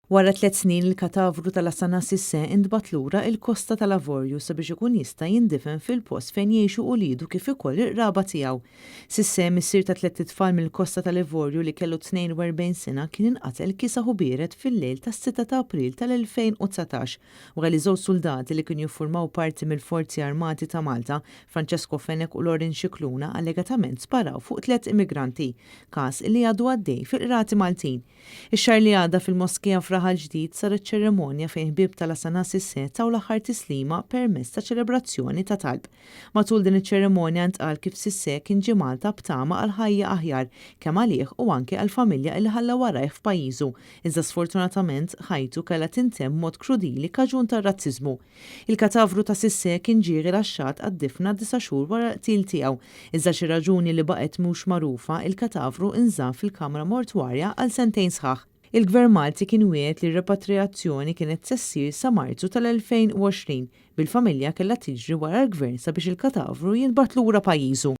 Wara 3 snin il-katavru tal-Asana Sisse intbat lura il-Kosta tal-Lavorju sabiex ikun jista' jindifen fil-post fejn jgħixu ulidu kif ukoll ir-raba tiegħu. Sisse missier ta' 3 tfal mill-Kosta tal-Lavorju li kellu 42 sena kien inqatel kisa ħubieret fil-lejl tas-6 ta' April tal-2019 wara li żewġ soldati li kienu jiffurmaw parti mill-Forzi Armati ta' Malta, Francesco Fenek u Lorin Xikluna, allegatament sparaw fuq 3 immigranti, każ li għadu għaddej fil-Qrati Maltin. Ix-xahar li għadda fil-Moskija Fraħal ġdid saret ċeremonja fejn ħbieb tal-Asana Sisse taw l-aħħar tislima permezz ta' ċelebrazzjoni ta' talb. Matul din iċ-ċeremonja ntqal kif Sisse kien ġie Malta btama għal ħajja aħjar kemm għalih u anke għall-familja li ħalla warajh f'pajjiżu, iżda sfortunatament ħajtu kellha tintemm mod krudili kaġun tar-razziżmu. Il-katavru ta' Sisse kien ġie rilaxxat għad-difna 9 xhur wara qtil tiegħu, iżda xi raġuni li baqgħet mhux magħrufa il-katavru inżamm fil-kamra mortwarja għal sentejn sħaħ. Il-Gvern Malti kien wiegħed li r-repatrijazzjoni kienet se ssir sa Marzu tal-2020 bil-familja kellha tiġri wara l-Gvern sabiex il-katavru jinbagħat lura pajjiżu.